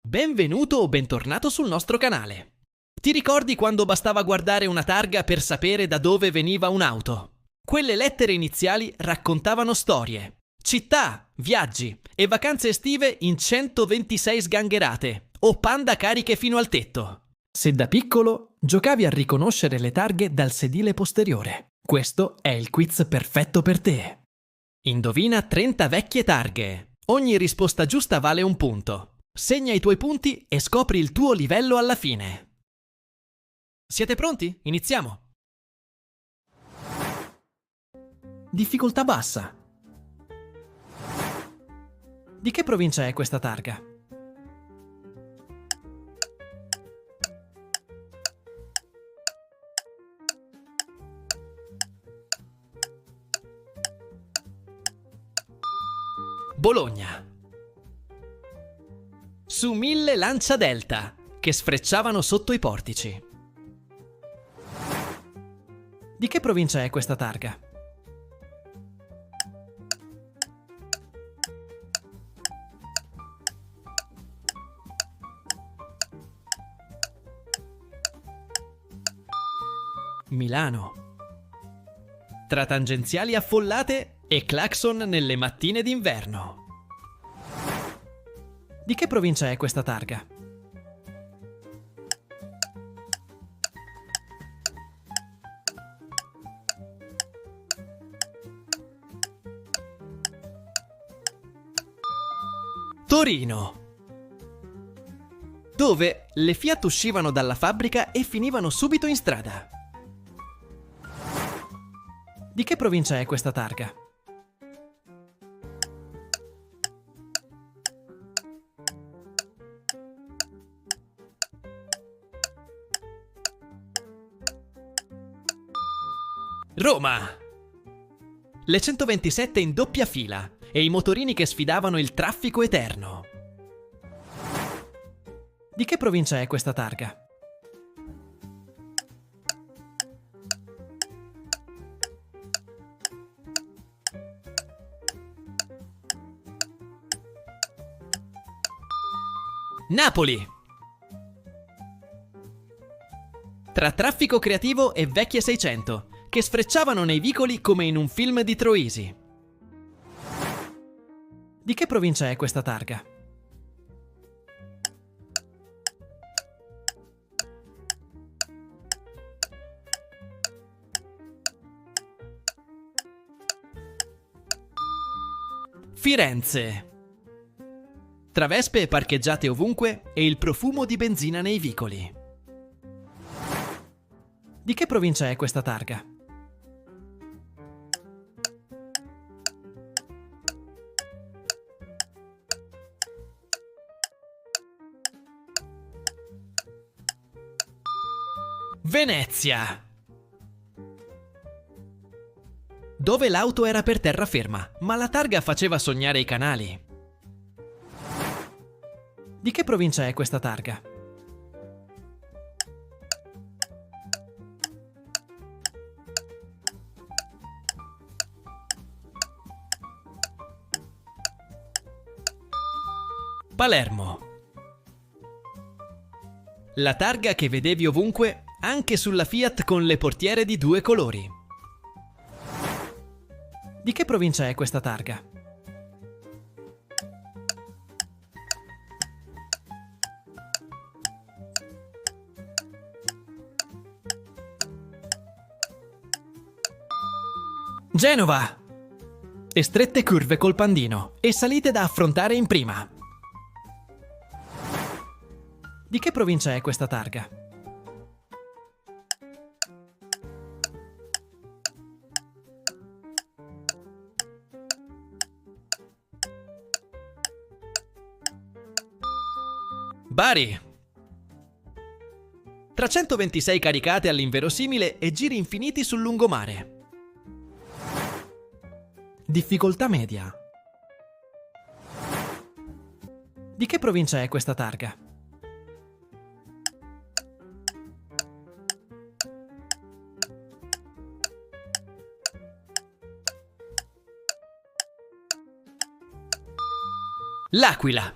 Benvenuto o bentornato sul nostro canale. Ti ricordi quando bastava guardare una targa per sapere da dove veniva un'auto? Quelle lettere iniziali raccontavano storie, città, viaggi e vacanze estive in 126 sgangherate o Panda cariche fino al tetto. Se da piccolo giocavi a riconoscere le targhe dal sedile posteriore, questo è il quiz perfetto per te. Indovina 30 vecchie targhe. Ogni risposta giusta vale un punto. Segna i tuoi punti e scopri il tuo livello alla fine. Siete pronti? Iniziamo! Difficoltà bassa. Di che provincia è questa targa? Bologna. Su 1000 Lancia Delta, che sfrecciavano sotto i portici. Di che provincia è questa targa? Milano. Tra tangenziali affollate e clacson nelle mattine d'inverno. Di che provincia è questa targa? Torino. Dove le Fiat uscivano dalla fabbrica e finivano subito in strada. Di che provincia è questa targa? Roma. Le 127 in doppia fila e i motorini che sfidavano il traffico eterno. Di che provincia è questa targa? Napoli. Tra traffico creativo e vecchie 600, che sfrecciavano nei vicoli come in un film di Troisi. Di che provincia è questa targa? Firenze. Tra vespe parcheggiate ovunque e il profumo di benzina nei vicoli. Di che provincia è questa targa? Venezia. Dove l'auto era per terraferma, ma la targa faceva sognare i canali. Di che provincia è questa targa? Palermo. La targa che vedevi ovunque, anche sulla Fiat con le portiere di 2 colori. Di che provincia è questa targa? Genova. E strette curve col pandino e salite da affrontare in prima. Di che provincia è questa targa? Bari. Tra 126 caricate all'inverosimile e giri infiniti sul lungomare. Difficoltà media. Di che provincia è questa targa? L'Aquila.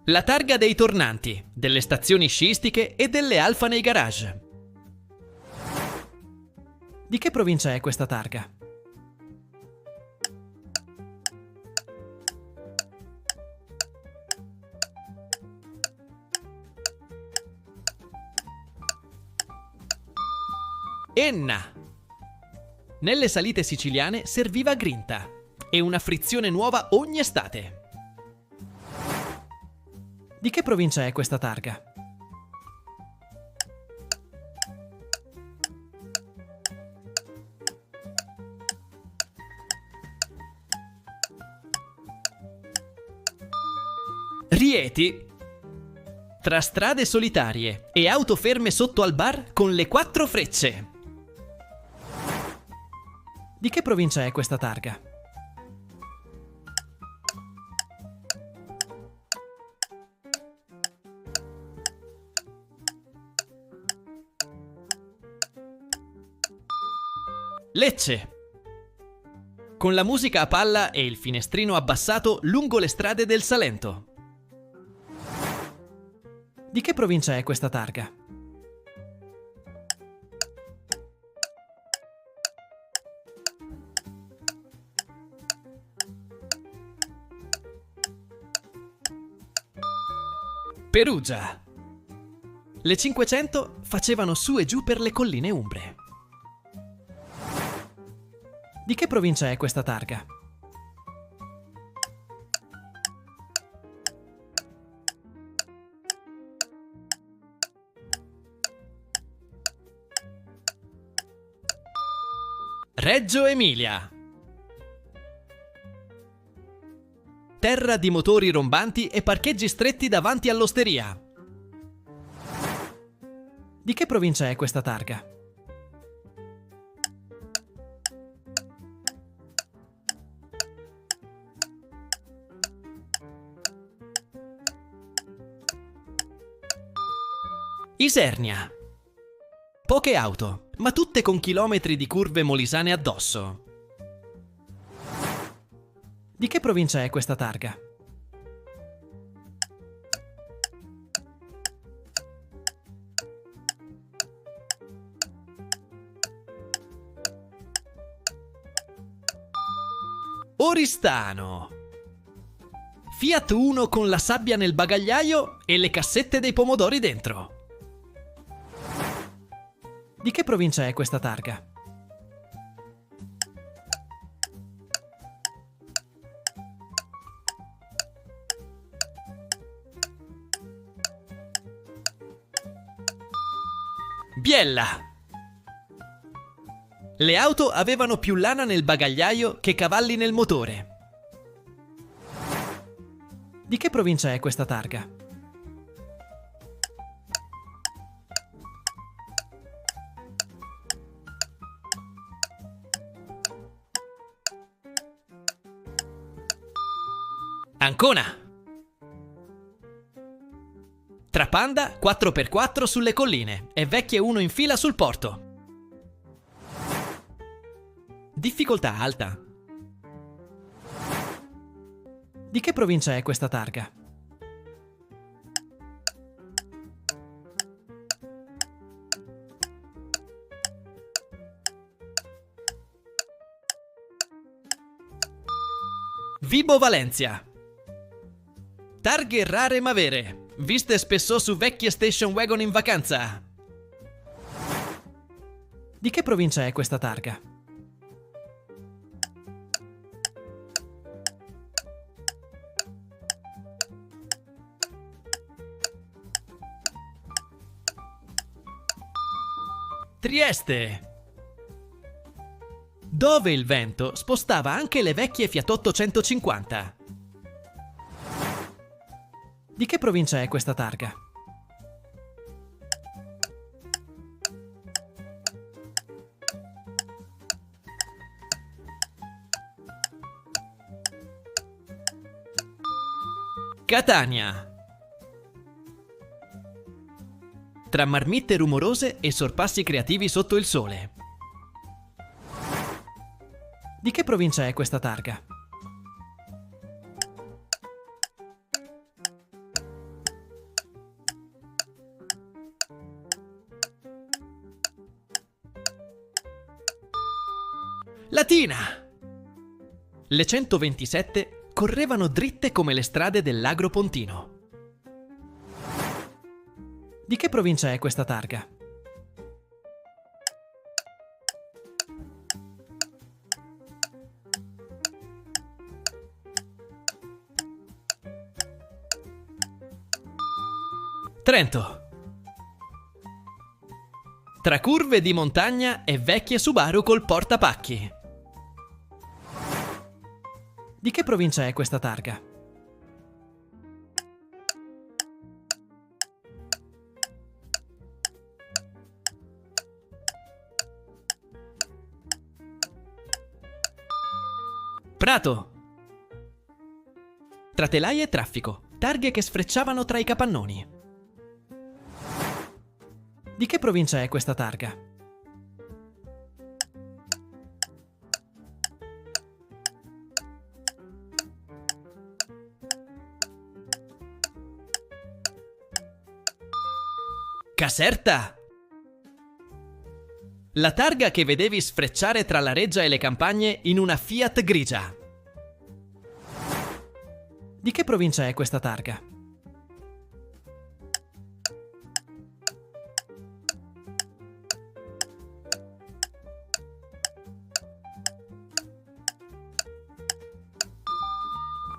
La targa dei tornanti, delle stazioni sciistiche e delle Alfa nei garage. Di che provincia è questa targa? Enna! Nelle salite siciliane serviva grinta e una frizione nuova ogni estate. Di che provincia è questa targa? Rieti! Tra strade solitarie e auto ferme sotto al bar con le 4 frecce. Di che provincia è questa targa? Lecce! Con la musica a palla e il finestrino abbassato lungo le strade del Salento. Di che provincia è questa targa? Perugia! Le 500 facevano su e giù per le colline umbre. Di che provincia è questa targa? Reggio Emilia! Terra di motori rombanti e parcheggi stretti davanti all'osteria. Di che provincia è questa targa? Isernia. Poche auto, ma tutte con chilometri di curve molisane addosso. Di che provincia è questa targa? Oristano. Fiat Uno con la sabbia nel bagagliaio e le cassette dei pomodori dentro. Di che provincia è questa targa? Biella! Le auto avevano più lana nel bagagliaio che cavalli nel motore. Di che provincia è questa targa? Ancona! Trapanda 4x4 sulle colline e vecchie uno in fila sul porto. Difficoltà alta. Di che provincia è questa targa? Vibo Valencia. Targhe rare ma vere, viste spesso su vecchie station wagon in vacanza. Di che provincia è questa targa? Trieste. Dove il vento spostava anche le vecchie Fiat 850. Di che provincia è questa targa? Catania. Tra marmitte rumorose e sorpassi creativi sotto il sole. Di che provincia è questa targa? Latina! Le 127 correvano dritte come le strade dell'Agro Pontino. Di che provincia è questa targa? Trento. Tra curve di montagna e vecchie Subaru col portapacchi. Di che provincia è questa targa? Prato. Tra telaie e traffico, targhe che sfrecciavano tra i capannoni. Di che provincia è questa targa? Caserta! La targa che vedevi sfrecciare tra la reggia e le campagne in una Fiat grigia. Di che provincia è questa targa?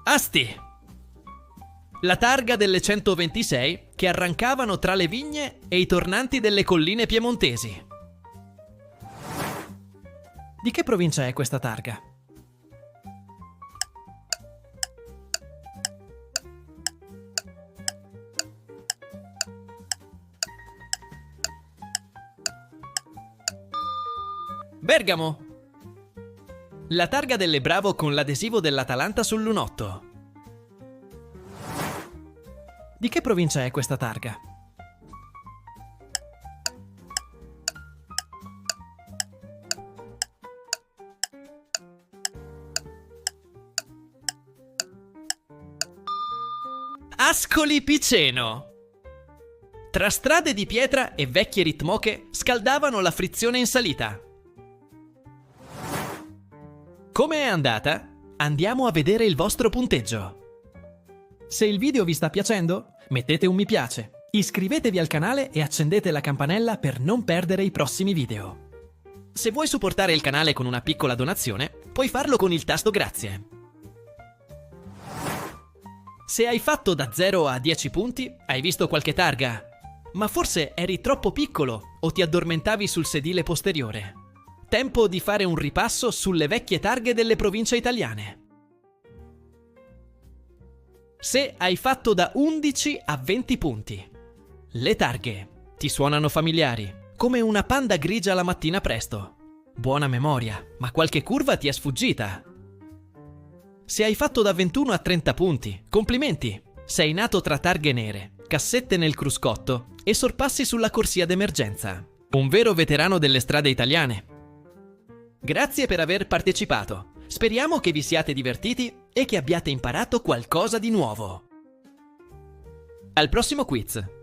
Asti! La targa delle 126 che arrancavano tra le vigne e i tornanti delle colline piemontesi. Di che provincia è questa targa? Bergamo! La targa delle Bravo con l'adesivo dell'Atalanta sul lunotto. Di che provincia è questa targa? Ascoli Piceno! Tra strade di pietra e vecchie ritmoche scaldavano la frizione in salita. Come è andata? Andiamo a vedere il vostro punteggio. Se il video vi sta piacendo, mettete un mi piace, iscrivetevi al canale e accendete la campanella per non perdere i prossimi video. Se vuoi supportare il canale con una piccola donazione, puoi farlo con il tasto grazie. Se hai fatto da 0 a 10 punti, hai visto qualche targa, ma forse eri troppo piccolo o ti addormentavi sul sedile posteriore. Tempo di fare un ripasso sulle vecchie targhe delle province italiane. Se hai fatto da 11 a 20 punti, le targhe ti suonano familiari, come una Panda grigia la mattina presto. Buona memoria, ma qualche curva ti è sfuggita. Se hai fatto da 21 a 30 punti, complimenti! Sei nato tra targhe nere, cassette nel cruscotto e sorpassi sulla corsia d'emergenza. Un vero veterano delle strade italiane. Grazie per aver partecipato. Speriamo che vi siate divertiti e che abbiate imparato qualcosa di nuovo. Al prossimo quiz!